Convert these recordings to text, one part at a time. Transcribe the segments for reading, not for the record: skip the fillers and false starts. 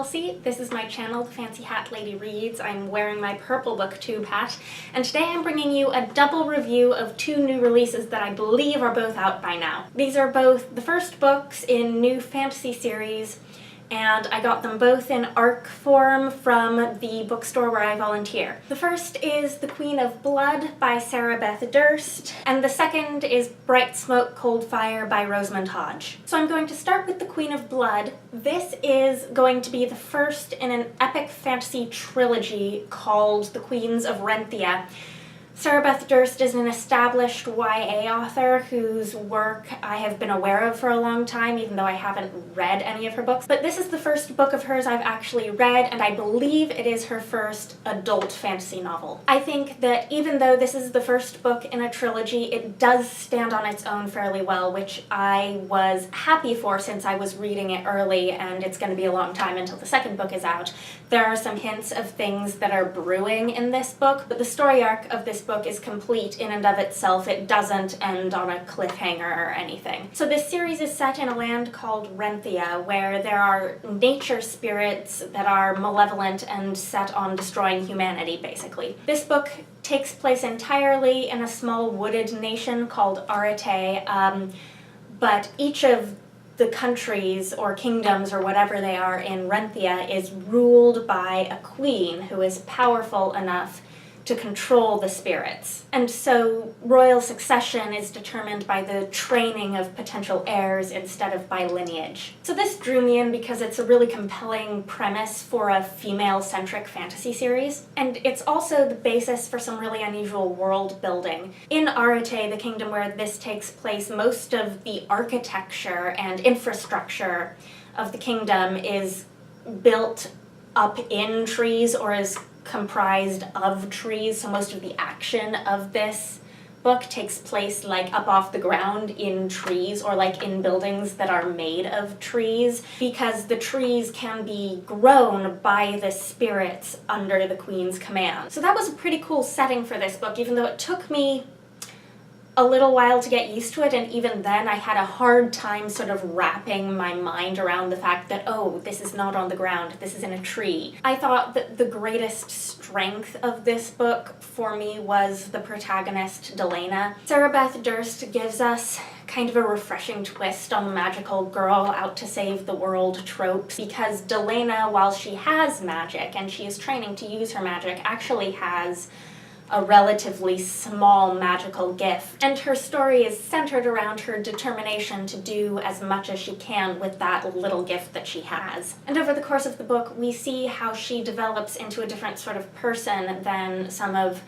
Chelsea. This is my channel, The Fancy Hat Lady Reads. I'm wearing my purple booktube hat, and today I'm bringing you a double review of two new releases that I believe are both out by now. These are both the first books in new fantasy series, and I got them both in ARC form from the bookstore where I volunteer. The first is The Queen of Blood by Beth Durst, and the second is Bright Smoke, Cold Fire by Rosamund Hodge. So I'm going to start with The Queen of Blood. This is going to be the first in an epic fantasy trilogy called The Queens of Renthia. Beth Durst is an established YA author whose work I have been aware of for a long time, even though I haven't read any of her books. But this is the first book of hers I've actually read, and I believe it is her first adult fantasy novel. I think that even though this is the first book in a trilogy, it does stand on its own fairly well, which I was happy for since I was reading it early, and it's going to be a long time until the second book is out. There are some hints of things that are brewing in this book, but the story arc of this book is complete in and of itself. It doesn't end on a cliffhanger or anything. So this series is set in a land called Renthia, where there are nature spirits that are malevolent and set on destroying humanity, basically. This book takes place entirely in a small wooded nation called Arate, but each of the countries or kingdoms or whatever they are in Renthia is ruled by a queen who is powerful enough to control the spirits. And so royal succession is determined by the training of potential heirs instead of by lineage. So this drew me in because it's a really compelling premise for a female-centric fantasy series, and it's also the basis for some really unusual world building. In Arate, the kingdom where this takes place, most of the architecture and infrastructure of the kingdom is built up in trees or is comprised of trees, so most of the action of this book takes place like up off the ground in trees or like in buildings that are made of trees, because the trees can be grown by the spirits under the queen's command. So that was a pretty cool setting for this book, even though it took me a little while to get used to it, and even then I had a hard time sort of wrapping my mind around the fact that, oh, this is not on the ground, this is in a tree. I thought that the greatest strength of this book for me was the protagonist, Delena. Beth Durst gives us kind of a refreshing twist on the magical girl out to save the world tropes, because Delena, while she has magic and she is training to use her magic, actually has a relatively small magical gift, and her story is centered around her determination to do as much as she can with that little gift that she has. And over the course of the book, we see how she develops into a different sort of person than some of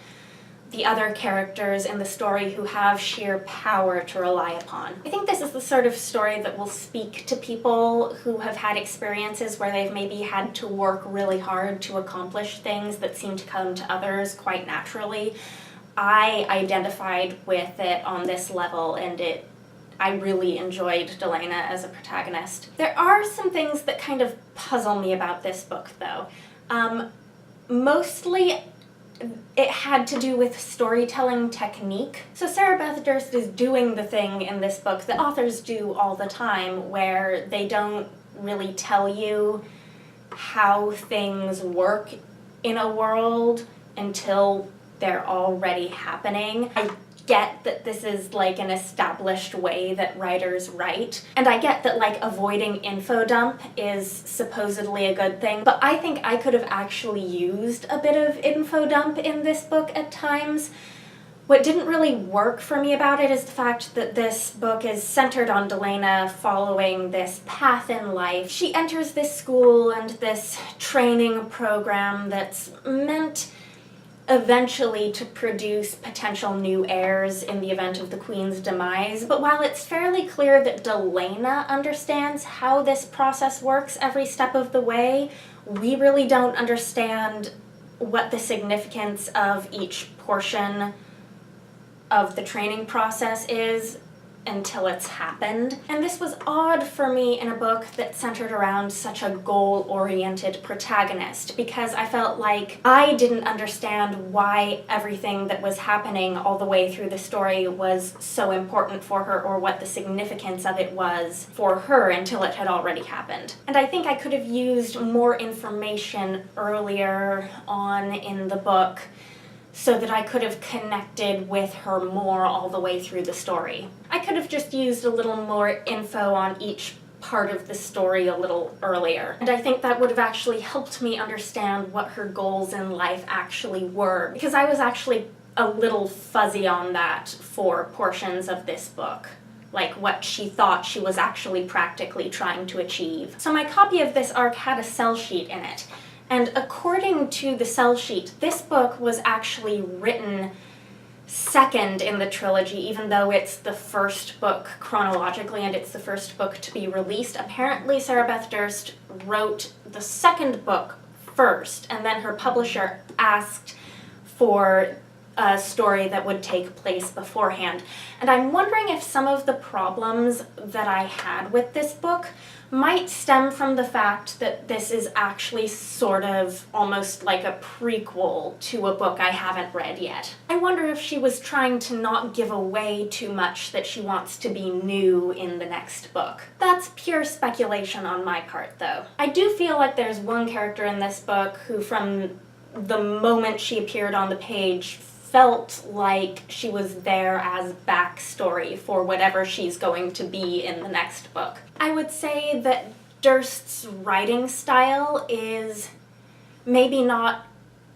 the other characters in the story who have sheer power to rely upon. I think this is the sort of story that will speak to people who have had experiences where they've maybe had to work really hard to accomplish things that seem to come to others quite naturally. I identified with it on this level, and I really enjoyed Delena as a protagonist. There are some things that kind of puzzle me about this book, though. Mostly it had to do with storytelling technique. So Beth Durst is doing the thing in this book that authors do all the time, where they don't really tell you how things work in a world until they're already happening. I get that this is like an established way that writers write, and I get that like avoiding info dump is supposedly a good thing, but I think I could have actually used a bit of info dump in this book at times. What didn't really work for me about it is the fact that this book is centered on Delena following this path in life. She enters this school and this training program that's meant eventually to produce potential new heirs in the event of the queen's demise. But while it's fairly clear that Delena understands how this process works every step of the way, we really don't understand what the significance of each portion of the training process is until it's happened. And this was odd for me in a book that centered around such a goal-oriented protagonist, because I felt like I didn't understand why everything that was happening all the way through the story was so important for her, or what the significance of it was for her until it had already happened. And I think I could have used more information earlier on in the book so that I could have connected with her more all the way through the story. I could have just used a little more info on each part of the story a little earlier. And I think that would have actually helped me understand what her goals in life actually were, because I was actually a little fuzzy on that for portions of this book, like what she thought she was actually practically trying to achieve. So my copy of this arc had a cell sheet in it. And according to the cell sheet, this book was actually written second in the trilogy, even though it's the first book chronologically and it's the first book to be released. Apparently, Sarah Beth Durst wrote the second book first, and then her publisher asked for a story that would take place beforehand. And I'm wondering if some of the problems that I had with this book might stem from the fact that this is actually sort of almost like a prequel to a book I haven't read yet. I wonder if she was trying to not give away too much that she wants to be new in the next book. That's pure speculation on my part, though. I do feel like there's one character in this book who, from the moment she appeared on the page, felt like she was there as backstory for whatever she's going to be in the next book. I would say that Durst's writing style is maybe not,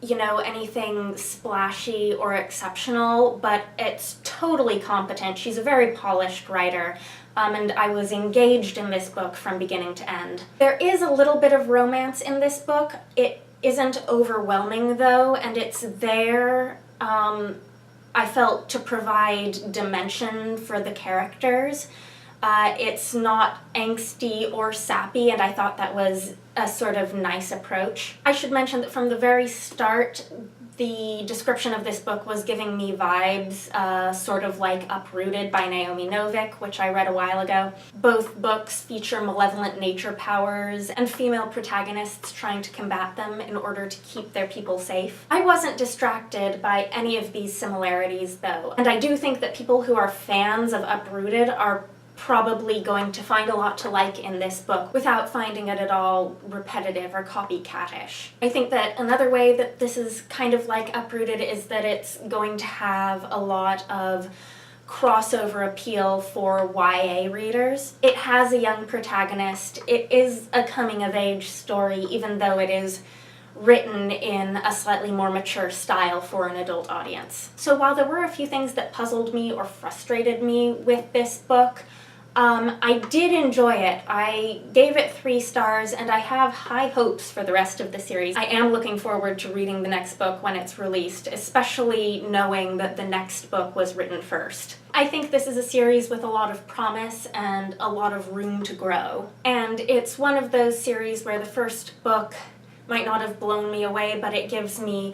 anything splashy or exceptional, but it's totally competent. She's a very polished writer, and I was engaged in this book from beginning to end. There is a little bit of romance in this book. It isn't overwhelming, though, and it's there I felt to provide dimension for the characters. It's not angsty or sappy, and I thought that was a sort of nice approach. I should mention that from the very start, the description of this book was giving me vibes, sort of like Uprooted by Naomi Novik, which I read a while ago. Both books feature malevolent nature powers and female protagonists trying to combat them in order to keep their people safe. I wasn't distracted by any of these similarities, though, and I do think that people who are fans of Uprooted are probably going to find a lot to like in this book without finding it at all repetitive or copycatish. I think that another way that this is kind of like Uprooted is that it's going to have a lot of crossover appeal for YA readers. It has a young protagonist. It is a coming-of-age story, even though it is written in a slightly more mature style for an adult audience. So while there were a few things that puzzled me or frustrated me with this book, I did enjoy it. I gave it 3 stars, and I have high hopes for the rest of the series. I am looking forward to reading the next book when it's released, especially knowing that the next book was written first. I think this is a series with a lot of promise and a lot of room to grow. And it's one of those series where the first book might not have blown me away, but it gives me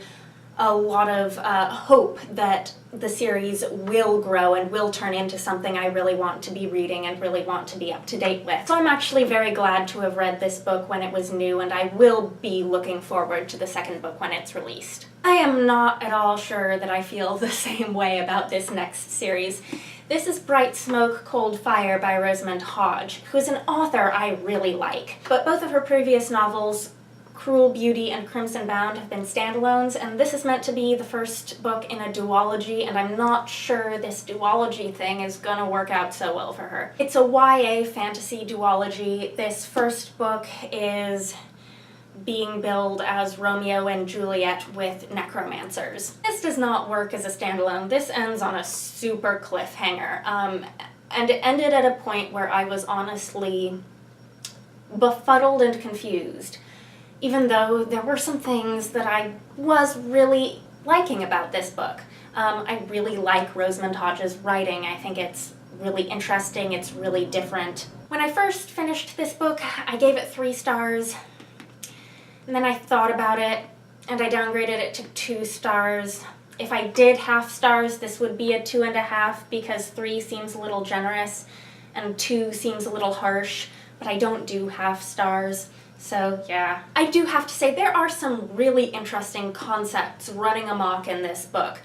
a lot of hope that the series will grow and will turn into something I really want to be reading and really want to be up to date with. So I'm actually very glad to have read this book when it was new, and I will be looking forward to the second book when it's released. I am not at all sure that I feel the same way about this next series. This is Bright Smoke, Cold Fire by Rosamund Hodge, who is an author I really like. But both of her previous novels, Cruel Beauty and Crimson Bound, have been standalones, and this is meant to be the first book in a duology, and I'm not sure this duology thing is gonna work out so well for her. It's a YA fantasy duology. This first book is being billed as Romeo and Juliet with necromancers. This does not work as a standalone. This ends on a super cliffhanger, and it ended at a point where I was honestly befuddled and confused, even though there were some things that I was really liking about this book. I really like Rosamund Hodge's writing. I think it's really interesting, it's really different. When I first finished this book, I gave it 3 stars, and then I thought about it, and I downgraded it to 2 stars. If I did half stars, this would be a 2.5 because 3 seems a little generous and 2 seems a little harsh, but I don't do half stars. So yeah. I do have to say there are some really interesting concepts running amok in this book.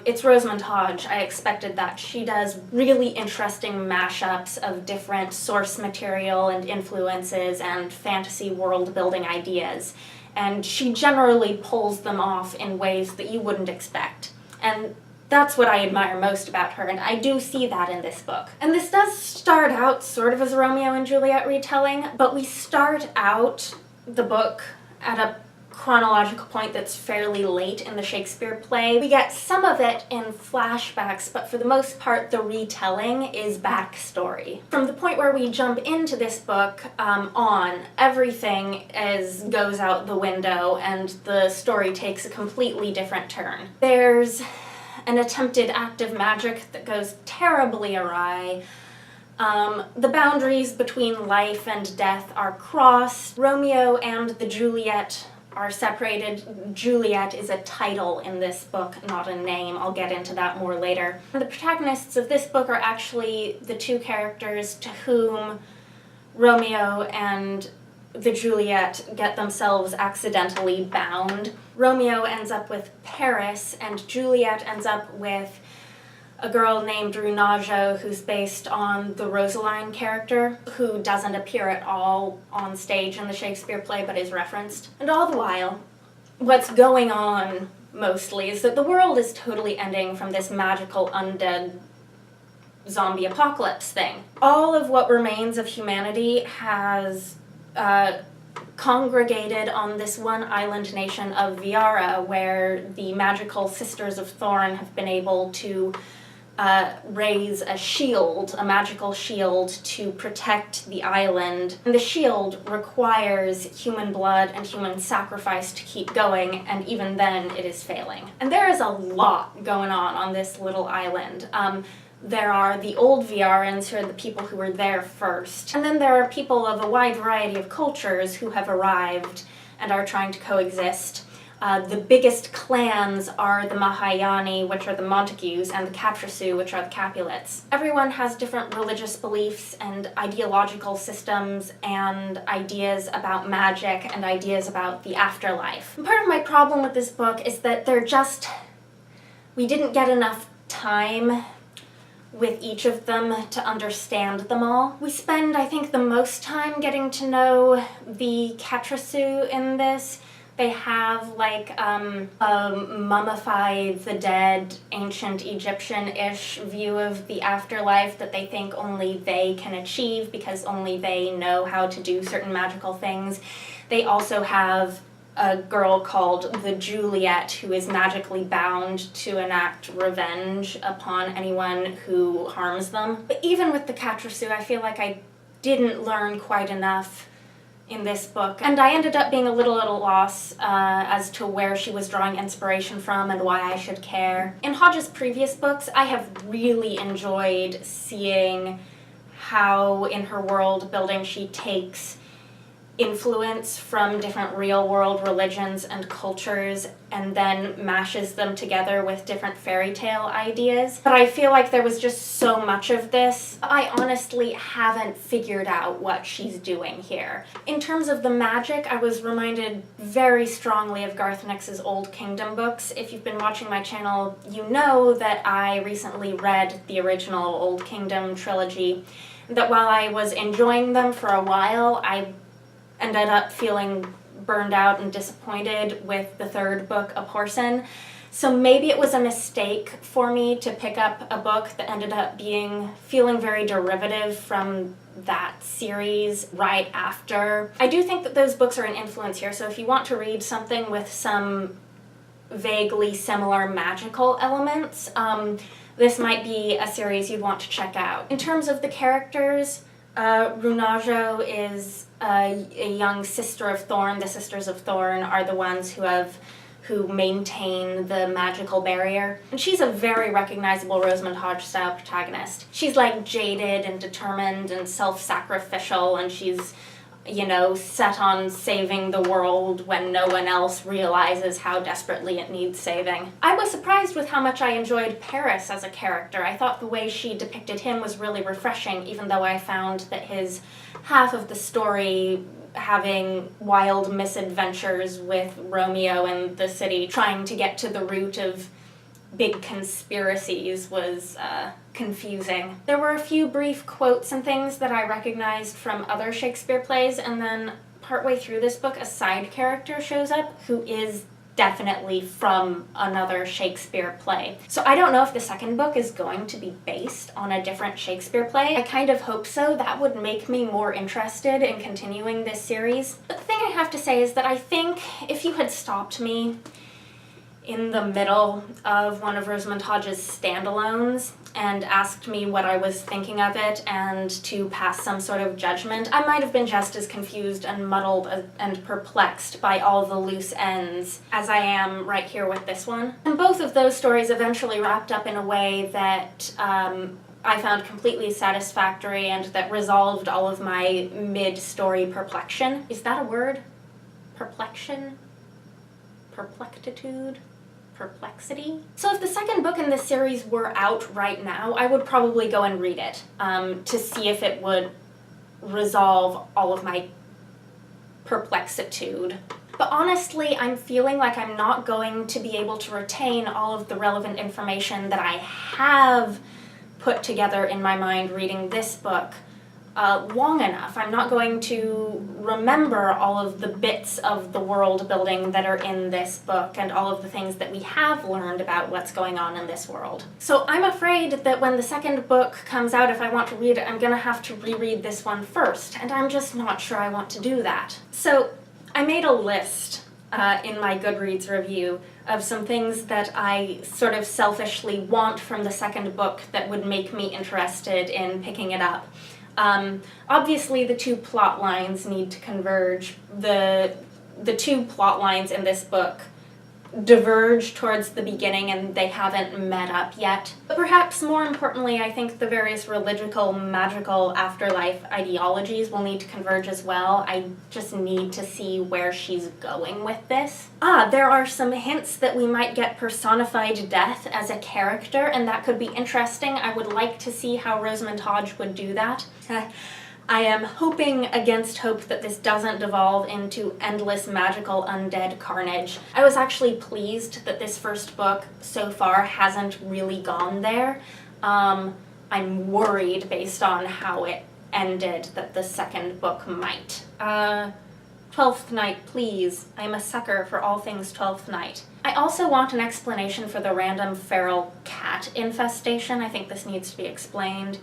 It's Rosamund Hodge. I expected that. She does really interesting mashups of different source material and influences and fantasy world-building ideas. And she generally pulls them off in ways that you wouldn't expect. And that's what I admire most about her, and I do see that in this book. And this does start out sort of as a Romeo and Juliet retelling, but we start out the book at a chronological point that's fairly late in the Shakespeare play. We get some of it in flashbacks, but for the most part the retelling is backstory. From the point where we jump into this book on, everything goes out the window and the story takes a completely different turn. There's an attempted act of magic that goes terribly awry. The boundaries between life and death are crossed. Romeo and the Juliet are separated. Juliet is a title in this book, not a name. I'll get into that more later. The protagonists of this book are actually the two characters to whom Romeo and the Juliet get themselves accidentally bound. Romeo ends up with Paris, and Juliet ends up with a girl named Runajio, who's based on the Rosaline character, who doesn't appear at all on stage in the Shakespeare play, but is referenced. And all the while, what's going on mostly is that the world is totally ending from this magical undead zombie apocalypse thing. All of what remains of humanity has congregated on this one island nation of Viara, where the magical Sisters of Thorn have been able to raise a shield, a magical shield, to protect the island. And the shield requires human blood and human sacrifice to keep going, and even then it is failing. And there is a lot going on this little island. There are the old Viarans, who are the people who were there first. And then there are people of a wide variety of cultures who have arrived and are trying to coexist. The biggest clans are the Mahayani, which are the Montagues, and the Catrasu, which are the Capulets. Everyone has different religious beliefs and ideological systems and ideas about magic and ideas about the afterlife. And part of my problem with this book is that we didn't get enough time with each of them to understand them all. We spend, I think, the most time getting to know the Catrasu in this. They have like a mummify the dead, ancient Egyptian-ish view of the afterlife that they think only they can achieve because only they know how to do certain magical things. They also have a girl called the Juliet who is magically bound to enact revenge upon anyone who harms them. But even with the Catrasu, I feel like I didn't learn quite enough in this book, and I ended up being a little at a loss as to where she was drawing inspiration from and why I should care. In Hodge's previous books, I have really enjoyed seeing how in her world building she takes influence from different real-world religions and cultures and then mashes them together with different fairy tale ideas. But I feel like there was just so much of this. I honestly haven't figured out what she's doing here. In terms of the magic, I was reminded very strongly of Garth Nix's Old Kingdom books. If you've been watching my channel, you know that I recently read the original Old Kingdom trilogy, that while I was enjoying them for a while, I ended up feeling burned out and disappointed with the third book, A Porson. So maybe it was a mistake for me to pick up a book that ended up feeling very derivative from that series right after. I do think that those books are an influence here, so if you want to read something with some vaguely similar magical elements, this might be a series you'd want to check out. In terms of the characters, Runajio is a young sister of Thorn. The Sisters of Thorn are the ones who maintain the magical barrier. And she's a very recognizable Rosamund Hodge style protagonist. She's like jaded and determined and self-sacrificial, and she's you know, set on saving the world when no one else realizes how desperately it needs saving. I was surprised with how much I enjoyed Paris as a character. I thought the way she depicted him was really refreshing, even though I found that his half of the story, having wild misadventures with Romeo and the city, trying to get to the root of big conspiracies, was confusing. There were a few brief quotes and things that I recognized from other Shakespeare plays, and then partway through this book a side character shows up who is definitely from another Shakespeare play. So I don't know if the second book is going to be based on a different Shakespeare play. I kind of hope so. That would make me more interested in continuing this series. But the thing I have to say is that I think if you had stopped me in the middle of one of Rosamund Hodge's standalones and asked me what I was thinking of it and to pass some sort of judgment, I might have been just as confused and muddled and perplexed by all the loose ends as I am right here with this one. And both of those stories eventually wrapped up in a way that I found completely satisfactory and that resolved all of my mid-story perplexion. Is that a word? Perplexion? Perplexitude? Perplexity? So if the second book in this series were out right now, I would probably go and read it to see if it would resolve all of my perplexitude. But honestly, I'm feeling like I'm not going to be able to retain all of the relevant information that I have put together in my mind reading this book long enough. I'm not going to remember all of the bits of the world building that are in this book and all of the things that we have learned about what's going on in this world. So I'm afraid that when the second book comes out, if I want to read it, I'm gonna have to reread this one first, and I'm just not sure I want to do that. So I made a list in my Goodreads review of some things that I sort of selfishly want from the second book that would make me interested in picking it up. Obviously the two plot lines need to converge. The two plot lines in this book diverge towards the beginning and they haven't met up yet. But perhaps more importantly, I think the various religical, magical, afterlife ideologies will need to converge as well. I just need to see where she's going with this. There are some hints that we might get personified death as a character, and that could be interesting. I would like to see how Rosamund Hodge would do that. I am hoping against hope that this doesn't devolve into endless magical undead carnage. I was actually pleased that this first book so far hasn't really gone there. I'm worried based on how it ended that the second book might. 12th Night, please. I'm a sucker for all things 12th Night. I also want an explanation for the random feral cat infestation. I think this needs to be explained.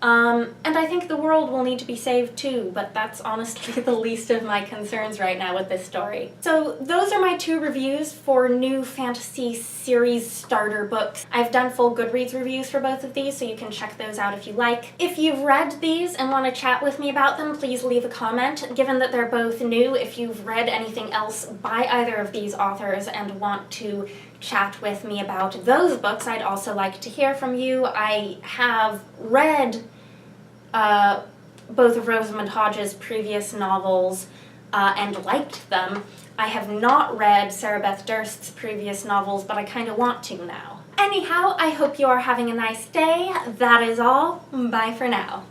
And I think the world will need to be saved too, but that's honestly the least of my concerns right now with this story. So those are my two reviews for new fantasy series starter books. I've done full Goodreads reviews for both of these, so you can check those out if you like. If you've read these and want to chat with me about them, please leave a comment. Given that they're both new, if you've read anything else by either of these authors and want to chat with me about those books, I'd also like to hear from you. I have read both of Rosamund Hodge's previous novels and liked them. I have not read Sarah Beth Durst's previous novels, but I kind of want to now. Anyhow, I hope you are having a nice day. That is all. Bye for now.